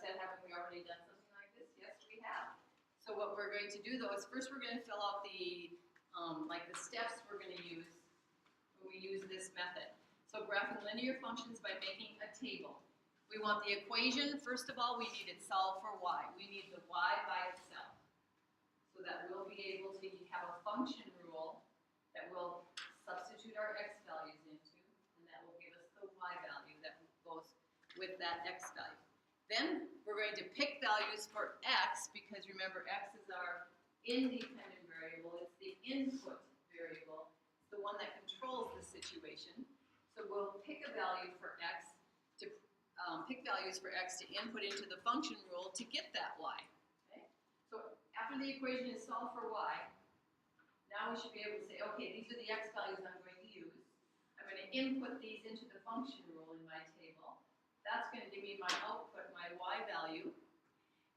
said, haven't we already done something like this? Yes, we have. So what we're going to do though is first we're going to fill out the like the steps we're going to use when we use this method. So graphing linear functions by making a table. We want the equation, first of all, we need it solved for y. We need the y by itself. So that we'll be able to have a function rule that will substitute our x values into, and that will give us the y value that goes with that x value. Then we're going to pick values for x, because remember x is our independent variable, it's the input variable, it's the one that controls the situation. So we'll pick a value for x to input into the function rule to get that y. Okay? So after the equation is solved for y, now we should be able to say, okay, these are the x values I'm going to use. I'm going to input these into the function rule in my table. That's going to give me my output, my y value.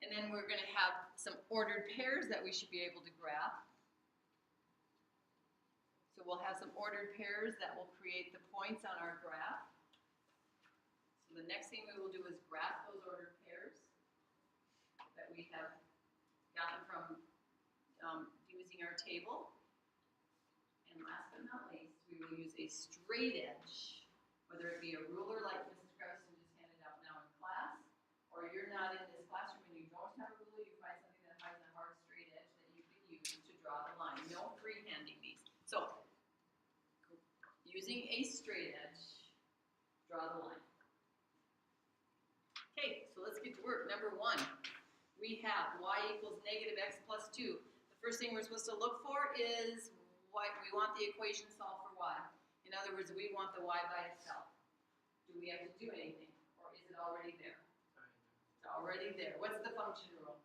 And then we're going to have some ordered pairs that we should be able to graph. So we'll have some ordered pairs that will create the points on our graph. So the next thing we will do is graph those ordered pairs that we have gotten from using our table. And last but not least, we will use a straight edge, whether it be a ruler like Mrs. Crafton just handed out now in class, or you're not in this classroom and you don't have a ruler, you find something that has a hard straight edge that you can use to draw the line. No freehanding these. So, using a straight edge, draw the line. Okay, so let's get to work. Number 1, we have y equals negative x plus 2. The first thing we're supposed to look for is we want the equation solved for y. In other words, we want the y by itself. Do we have to do anything, or is it already there? It's already there. What's the function rule?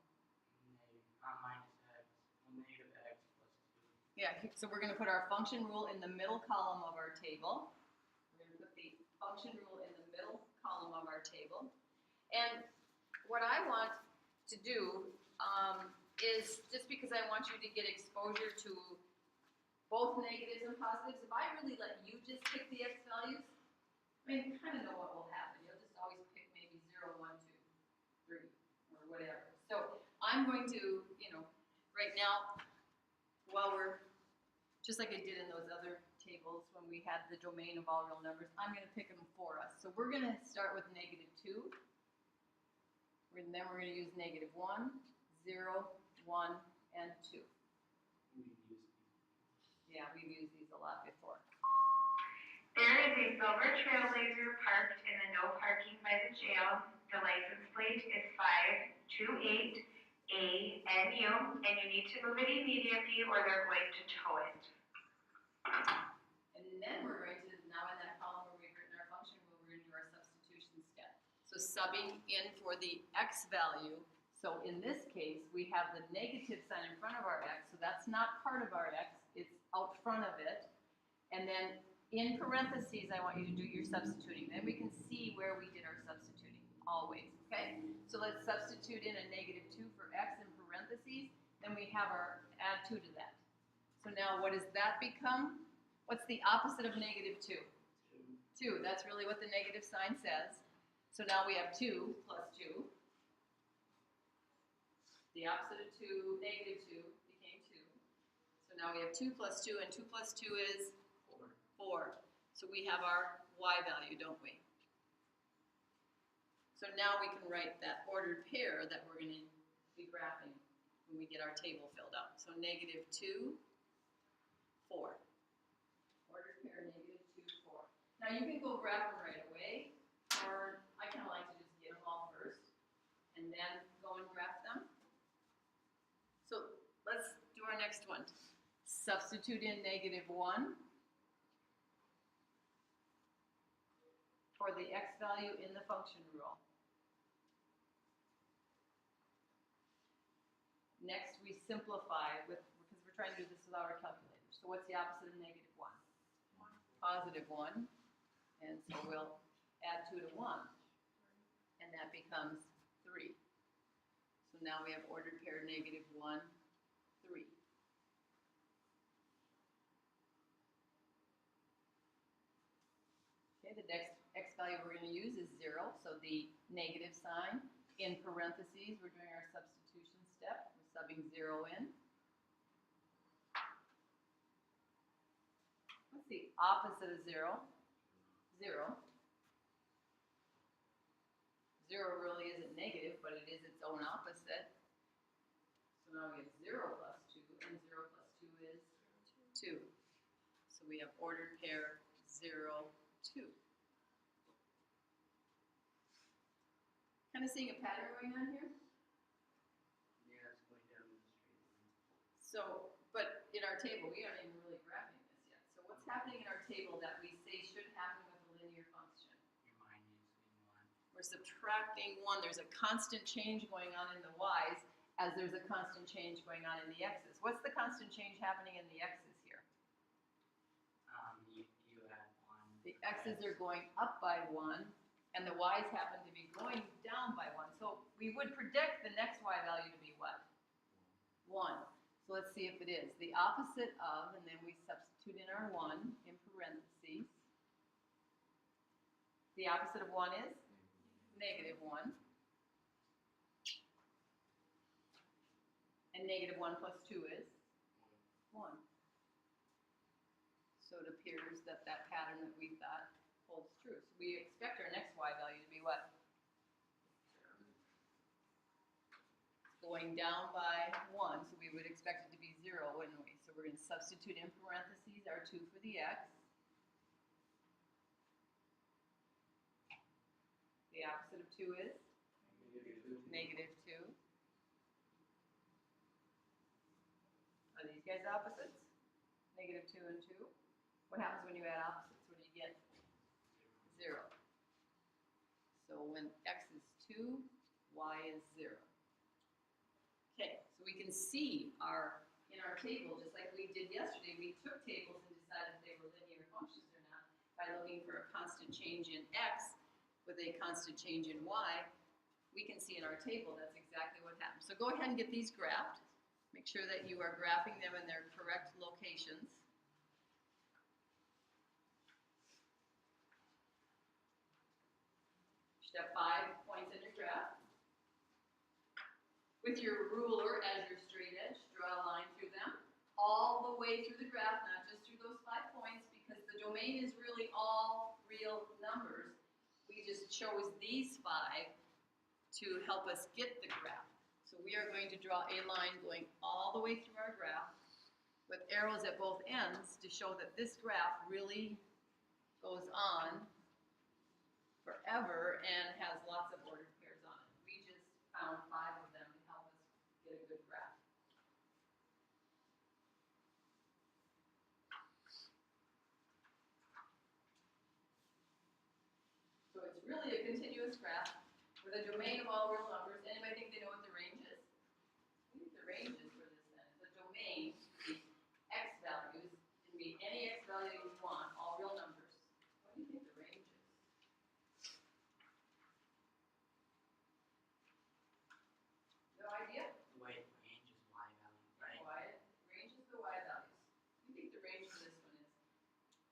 Minus x, negative x plus 2. Yeah, so we're going to put our function rule in the middle column of our table. We're going to put the function rule in the middle column of our table. And what I want to do is, just because I want you to get exposure to both negatives and positives, if I really let you just pick the x values, I mean, you kind of know what will happen. You'll just always pick maybe 0, 1, 2, 3, or whatever. So I'm going to, right now, while we're, just like I did in those other tables when we had the domain of all real numbers, I'm going to pick them for us. So we're going to start with negative 2. And then we're going to use negative 1, 0, 1, and 2. Yeah, we've used these a lot before. There is a silver Trailblazer parked in the no parking by the jail. The license plate is 528ANU, and you need to move it immediately or they're going to tow it. And then we're going to, now in that column where we've written our function, we're going to do our substitution step. So subbing in for the x value. So in this case, we have the negative sign in front of our x, so that's not part of our x, it's out front of it. And then in parentheses, I want you to do your substituting. Then we can see where we did our substituting, always, okay? So let's substitute in a negative 2 for x in parentheses. Then we have our add 2 to that. So now what does that become? What's the opposite of negative 2? 2. That's really what the negative sign says. So now we have 2 plus 2. The opposite of 2, negative 2, became 2. So now we have 2 plus 2, and 2 plus 2 is 4. So we have our y value, don't we? So now we can write that ordered pair that we're going to be graphing when we get our table filled out. So negative 2, 4. Ordered pair, negative 2, 4. Now you can go graph them right away, or I kind of like to just get them all first and then go and graph them. So let's do our next one. Substitute in negative 1 for the x value in the function rule. Next, we simplify because we're trying to do this without our calculator. So what's the opposite of negative 1? 1. Positive 1. And so we'll add 2 to 1. And that becomes 3. So now we have ordered pair negative 1, 3. Okay, the next x value we're going to use is 0, so the negative sign In parentheses, we're doing our substitution step. We're subbing 0 in. What's the opposite of 0? 0. 0 really isn't negative, but it is its own opposite. So now we have 0 plus 2, and 0 plus 2 is 2. So we have ordered pair 0, 2. Kind of seeing a pattern going on here? Yeah, it's going down in a straight line. So, but in our table, we aren't even really graphing this yet. So what's happening in our table that we say should happen with a linear function? You're minusing 1. We're subtracting 1. There's a constant change going on in the y's as there's a constant change going on in the x's. What's the constant change happening in the x's here? You add 1. The x's are going up by 1, and the y's happen to be going down by 1. So we would predict the next y value to be what? 1. So let's see if it is. The opposite of, and then we substitute in our 1 in parentheses. The opposite of 1 is? Negative 1. And negative 1 plus 2 is? 1. So it appears that that pattern that we thought holds true. So we expect our next y value to be what? Going down by 1, so we would expect it to be 0, wouldn't we? So we're going to substitute in parentheses our 2 for the x. The opposite of 2 is? Negative 2. Are these guys opposites? Negative 2 and 2. What happens when you add opposites? What do you get? 0. So when x is 2, y is 0. Okay, so we can see in our table, just like we did yesterday, we took tables and decided if they were linear functions or not by looking for a constant change in x with a constant change in y. We can see in our table that's exactly what happens. So go ahead and get these graphed. Make sure that you are graphing them in their correct locations. You should have 5 points in your graph. With your ruler as your straight edge, draw a line through them, all the way through the graph, not just through those 5 points, because the domain is really all real numbers. We just chose these 5 to help us get the graph. So we are going to draw a line going all the way through our graph with arrows at both ends to show that this graph really goes on forever and has lots of ordered pairs on it. We just found 5 of them to help us get a good graph. So it's really a continuous graph with a domain of all real numbers. Anybody think they know what the range is? I think the range is for this then. The domain, the x values, can be any x value you want, all real numbers. What do you think the range is? No idea? The way it ranges y value, right? Range is the y values. What do you think the range for this one is?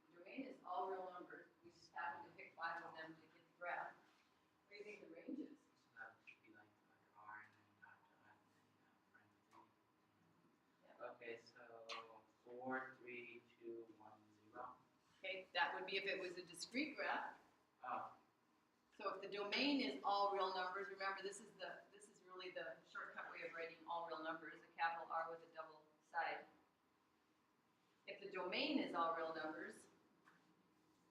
The domain is all real numbers. We just happen to pick 5 of them to get the graph. What do you think the range is? So that would be like R and then dot dot and then parentheses. Yeah. Okay, so 4, 3, 2, 1, 0. Okay, that would be if it was a discrete graph. Oh, So if the domain is all real numbers, remember this is really the shortcut way of writing all real numbers, a capital R with a double side. If the domain is all real numbers,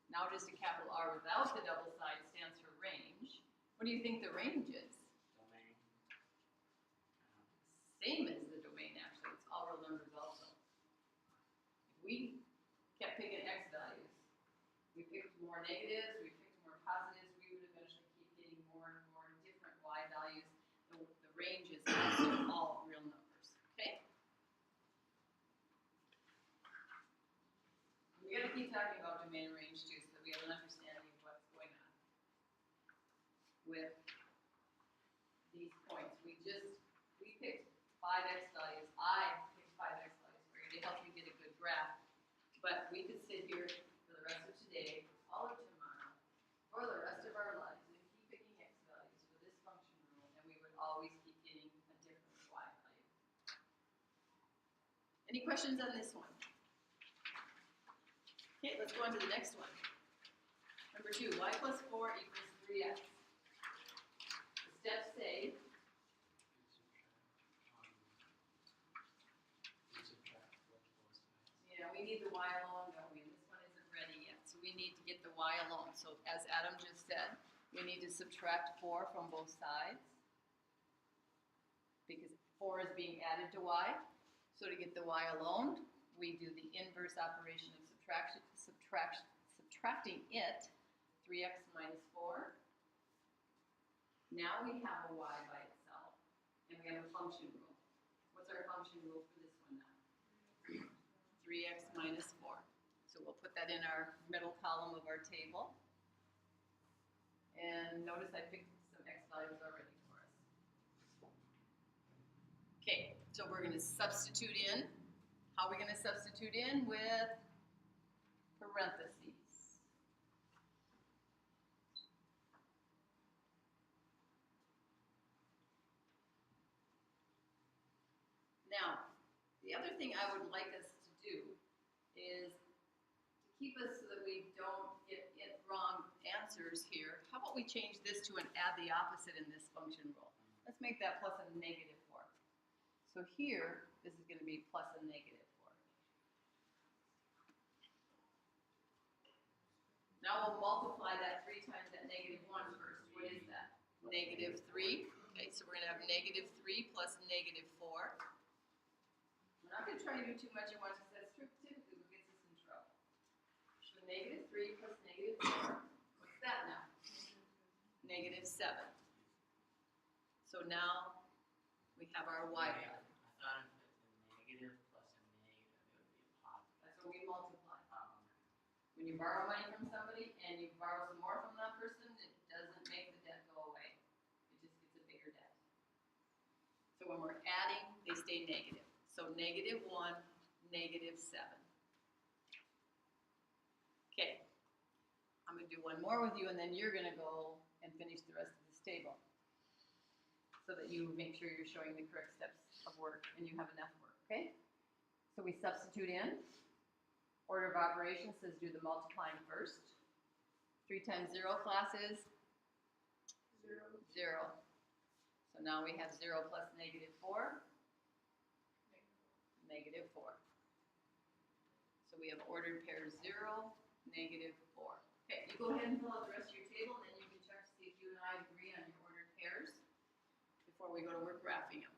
now just a capital R without the double side stands for range. What do you think the range is? domain. Same as the domain actually, it's all real numbers also. If we kept picking x values, we picked more negatives, we picked more positives, we would eventually keep getting more and more different y values. The range is also all real numbers, okay? We gotta keep talking about domain and range too, so that we have an understanding of what's going on with these points. We picked 5 x values. I picked 5 x values for you to help you get a good graph. But we could sit here for the rest of today, all of tomorrow, for the rest of our lives, and keep picking x values for this function rule, and we Any questions on this one? Okay, let's go on to the next one. Number 2, y plus 4 equals 3x. The steps say, yeah, we need the y alone, don't we? And this one isn't ready yet, so we need to get the y alone. So as Adam just said, we need to subtract 4 from both sides because 4 is being added to y. So to get the y alone, we do the inverse operation of subtracting it, 3x minus 4. Now we have a y by itself, and we have a function rule. What's our function rule for this one now? 3x minus 4. So we'll put that in our middle column of our table. And notice I picked some x values already for us. Okay, so we're going to substitute in. How are we going to substitute in? With parentheses. Now, the other thing I would like us to do is to keep us so that we don't get wrong answers here. How about we change this to an add the opposite in this function rule? Let's make that plus a negative 4. So here, this is going to be plus a negative 4. Now we'll multiply that 3 times that negative 1 first. What is that? Negative 3. Okay, so we're going to have negative 3 plus negative 4. We're not going to try to do too much at once because that's typically what gets us in trouble. So negative 3 plus negative 4. What's that now? Negative 7. So now we have our y value. I thought if it's a negative plus a negative, it would be a positive. That's what we multiply. Okay. When you borrow money from somebody and you borrow some more from that person, it doesn't make the debt go away. It just gets a bigger debt. So when we're adding, they stay negative. So negative 1, negative 7. Okay. I'm going to do one more with you, and then you're going to go and finish the rest of this table so that you make sure you're showing the correct steps of work and you have enough work, okay? So we substitute in. Order of operations says do the multiplying first. 3 times 0, classes? 0. 0. So now we have 0 plus negative 4. Negative 4. So we have ordered pairs 0, negative 4. Okay, you go ahead and fill out the rest of your table, and then you can check to see if you and I agree on your ordered pairs before we go to work graphing them.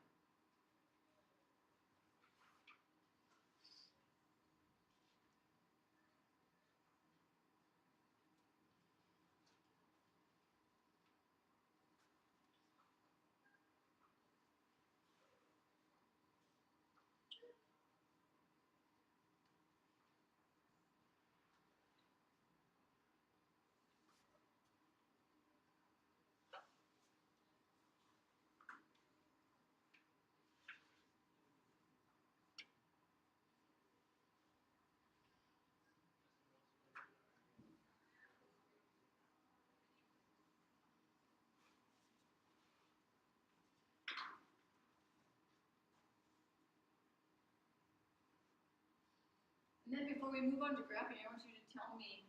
And then before we move on to graphing, I want you to tell me,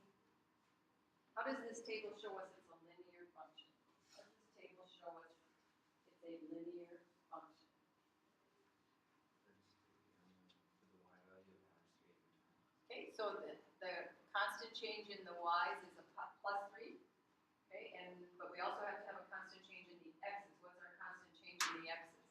how does this table show us it's a linear function? How does this table show us it's a linear function? Okay, so the constant change in the y's is a plus 3. Okay, but we also have to have a constant change in the x's. What's our constant change in the x's?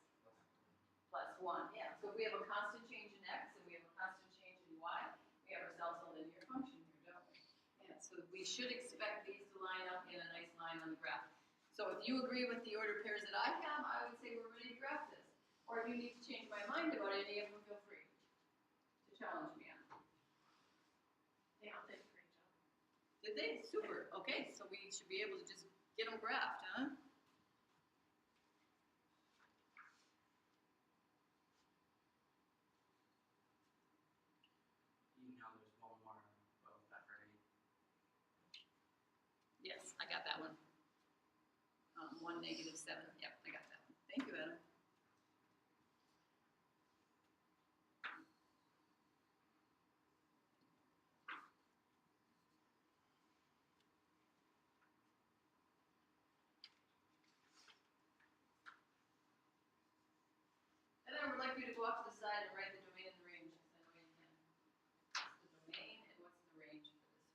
Plus 1. Yeah, so if we have a constant change in x and we have a constant change in y, we have ourselves a linear function here, don't we? Yeah, so we should expect these to line up in a nice line on the graph. So if you agree with the ordered pairs that I have, I would say we're ready to graph this. Or if you need to change my mind about any of them, feel free to challenge me on them. They all did a great job. Did they? Super. Okay, so we should be able to just get them graphed, huh? You know there's one more above that, right? Yes, I got that one. 1, negative 7. Yep, I got that one. Thank you, Adam. like you to go off to the side and write the domain and the range, because I know you can. What's the domain and what's the range for this one?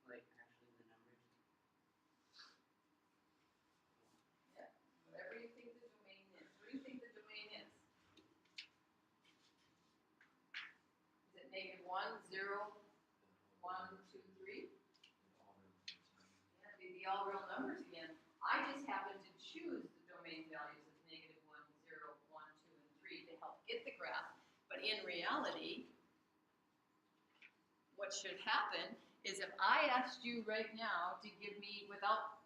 Like actually the numbers. Yeah, whatever you think the domain is. What do you think the domain is? Is it -1, 0, 1, 2, 3? Yeah, it'd be the all real numbers again. I just happen to choose the domain values of -1, 0, 1, 2, and 3 to help get the graph. But in reality, what should happen is if I asked you right now to give me, without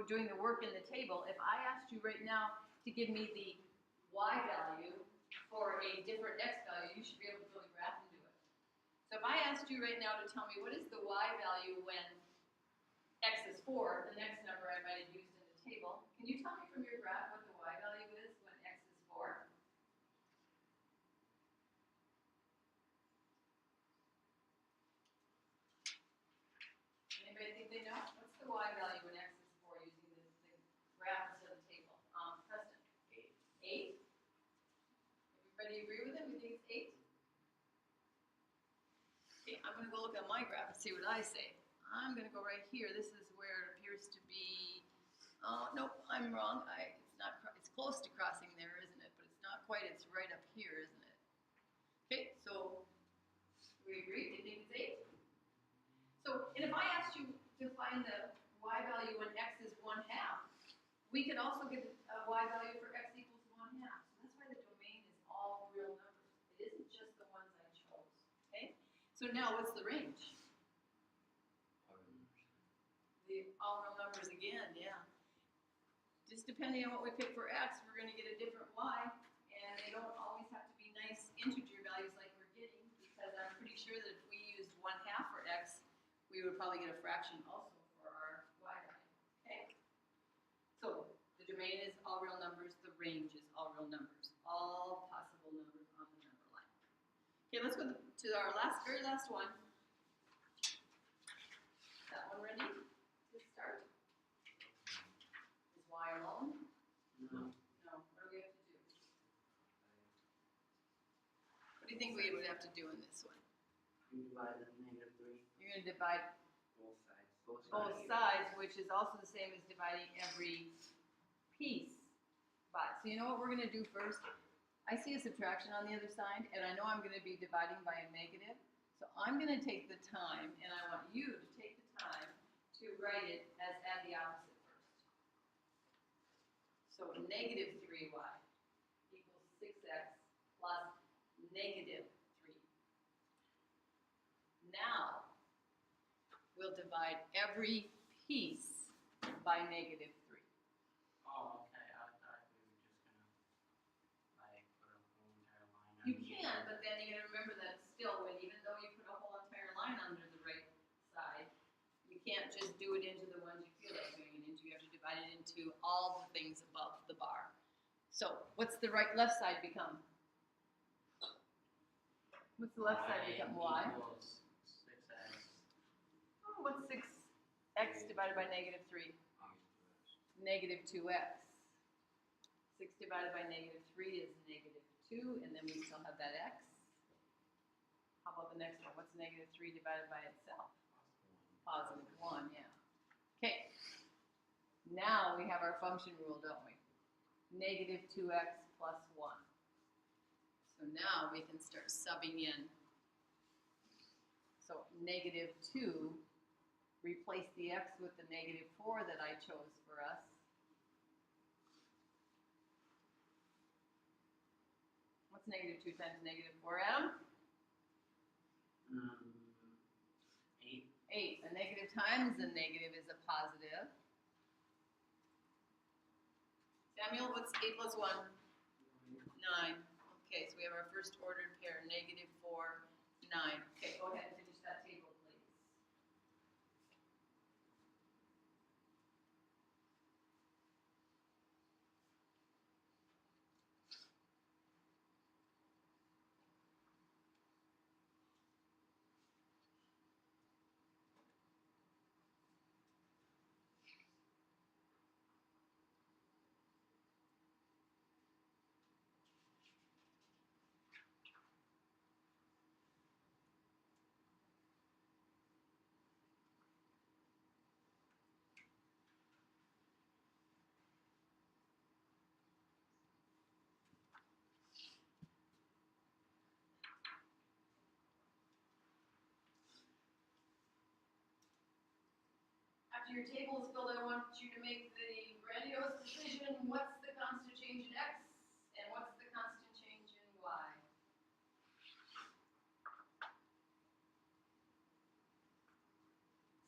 doing the work in the table, if I asked you right now to give me the y value for a different x value, you should be able to build a graph and do it. So if I asked you right now to tell me what is the y value when x is 4, the next number I might have used in the table, can you tell me from your graph what the y value is when x is 4? Anybody think they know? What's the y value when x is 4 using the graph instead of the table? Preston? 8. 8? Everybody agree with it? We think it's 8? Okay, I'm going to go look at my graph and see what I say. I'm going to go right here. This is where it appears to be, nope, I'm wrong. It's not. It's close to crossing there, isn't it? But it's not quite. It's right up here, isn't it? Okay, so we agree. You think it's 8? So, and if I asked you to find the y value when x is 1/2, we could also get a y value for x equals 1/2. So that's why the domain is all real numbers. It isn't just the ones I chose. Okay? So now what's the range? The all real numbers again, yeah. Just depending on what we pick for x, we're going to get a different y, and they don't always have to be nice integer values like we're getting, because I'm pretty sure that if we used 1/2 for x, we would probably get a fraction also for our y value. Okay? So the domain is all real numbers, the range is all real numbers, all possible numbers on the number line. Okay, let's go to our very last one. That one ready to start? Is y alone? No. No. What do we have to do? What do you think we would have to do in this one? You divide the -3. You're going to divide Both sides. both sides, which is also the same as dividing every piece by. So you know what we're going to do first? I see a subtraction on the other side, and I know I'm going to be dividing by a negative. So I'm going to take the time, and I want you to take the time to write it as add the opposite first. So negative 3y equals 6x plus negative 3. Now, we'll divide every piece by negative 3. Oh, okay. I thought we were just gonna like put a whole entire line. You can, but then you gotta remember that still, even though you put a whole entire line under the right side, you can't just do it into the ones you feel like doing it into. You have to divide it into all the things above the bar. So, what's the left side become? What's the left side become? Y. Equals 6x. Oh, what's 6x divided by negative 3? Negative 2x. 6 divided by negative 3 is negative 2, and then we still have that x. How about the next one? What's negative 3 divided by itself? Positive 1, yeah. Okay. Now we have our function rule, don't we? Negative 2x plus 1. So now we can start subbing in. So negative 2, replace the x with the negative 4 that I chose for us. What's negative 2 times negative 4, Adam? 8. 8. A negative times a negative is a positive. Samuel, what's 8 plus 1? 9. Okay, so we have our first ordered pair, -4, 9. Okay, go ahead and finish that table, please. After your table is filled, I want you to make the grandiose decision, what's the constant change in x, and what's the constant change in y?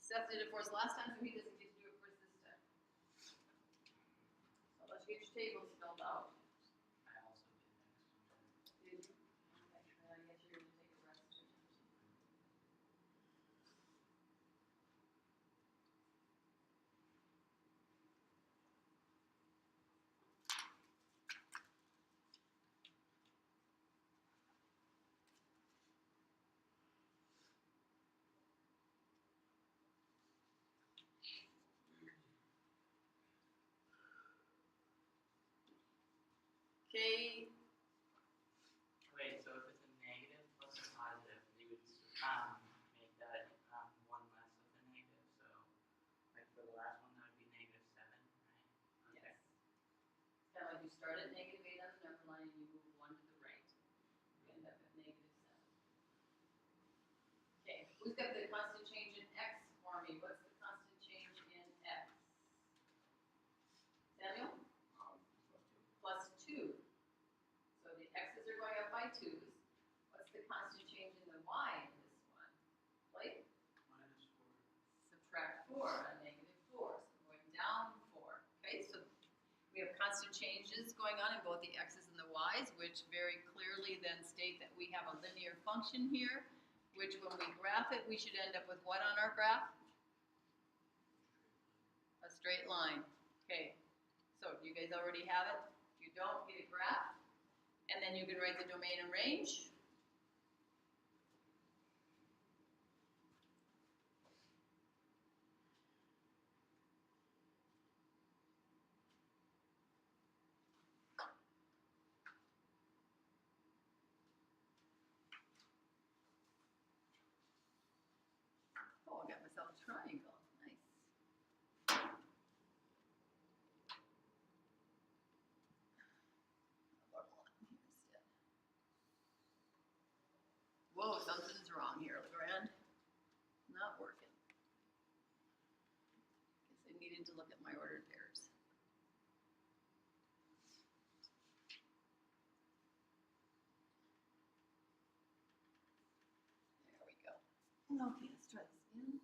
Seth did it for us last time, so he doesn't get to do it for us this time. So let's get your tables filled out. I also did next one. Did you? Okay, then I guess you're gonna take a rest. Okay, Wait, so if it's a negative plus a positive, you would make that one less with a negative. So, like for the last one, that would be -7, right? Okay. yes. It's kind of like you start at -8 on the number line and you move 1 to the right. You end up at -7. Okay, who's got the constant change in x for me? What's the constant change in x? Samuel? +2. So the x's are going up by 2's. What's the constant change in the y in this one? Blake? -4. Subtract 4 on -4. So going down 4. Okay, so we have constant changes going on in both the x's and the y's, which very clearly then state that we have a linear function here, which when we graph it, we should end up with what on our graph? A straight line. Okay, so do you guys already have it? If you don't, get a graph, and then you can write the domain and range. Oh, I got myself a triangle. Nice. Whoa, something's wrong here, LeGrand. Not working. Guess I needed to look at my ordered pairs. There we go. Okay, let's try this again.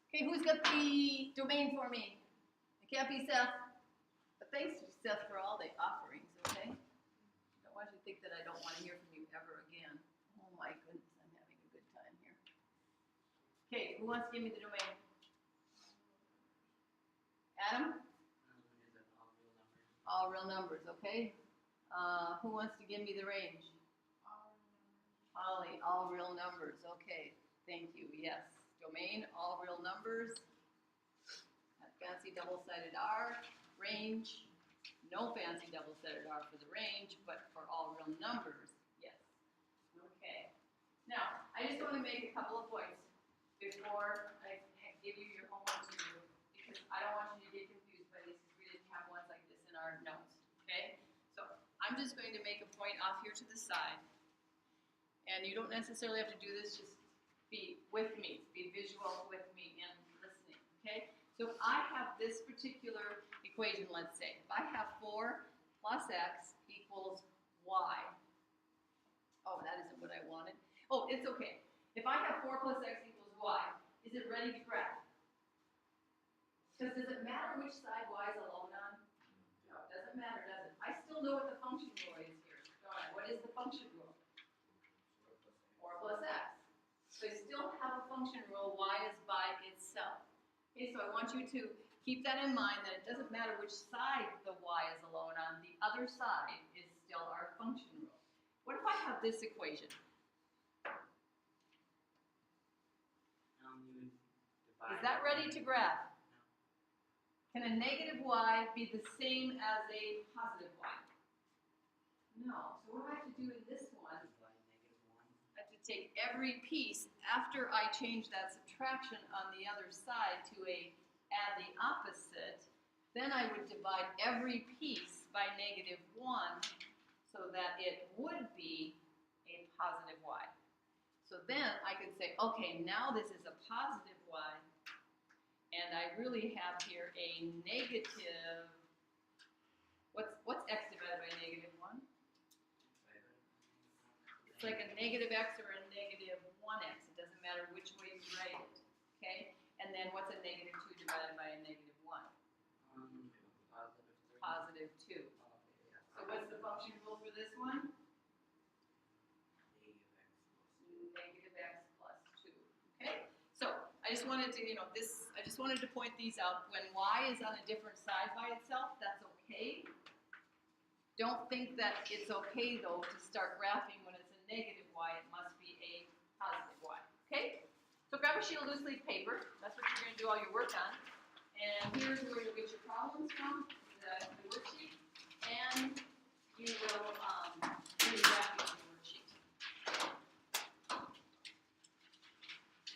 Okay, who's got the domain for me? It can't be Seth. But thanks, Seth, for all the offerings, okay? I don't want you to think that I don't want to hear from you ever again. Oh my goodness, I'm having a good time here. Okay, who wants to give me the domain? Adam? Is it all real numbers? All real numbers, okay? Who wants to give me the range? Holly, all real numbers, okay. Thank you, yes. Domain, all real numbers. That fancy double-sided R. Range, no fancy double-sided R for the range, but for all real numbers, yes. Okay. Now, I just want to make a couple of points before I give you your homework to do, because I don't want you to get confused by this, because we didn't have ones like this in our notes, okay? So I'm just going to make a point off here to the side, and you don't necessarily have to do this, just be with me, be visual with me and listening, okay? So if I have this particular equation, let's say, if I have 4 plus x equals y. Oh, that isn't what I wanted. Oh, it's okay. If I have 4 plus x equals y, is it ready to graph? Because does it matter which side y is alone on? No, it doesn't matter, does it? I still know what the have a function rule, y is by itself. Okay, so I want you to keep that in mind, that it doesn't matter which side the y is alone on, the other side is still our function rule. What if I have this equation? You would divide. Is that ready to graph? Can a negative y be the same as a positive y? No. So what do I have to do in this one? Divide -1. I have to take every piece after I change that subtraction on the other side to add the opposite. Then I would divide every piece by -1 so that it would be a positive y. So then I could say, okay, now this is a positive y, and I really have here a negative, what's x divided by -1? It's like a negative x or a negative 1x. It doesn't matter which way you write it, okay? And then what's a -2 divided by a -1? +3. +2. Okay, yeah. So what's the function rule for this one? -x plus -x + 2. Okay? So I just wanted to, I just wanted to point these out. When y is on a different side by itself, that's okay. Don't think that it's okay, though, to start graphing when it's a negative y. It must be a positive y. Okay? So grab a sheet of loose leaf paper. That's what you're going to do all your work on.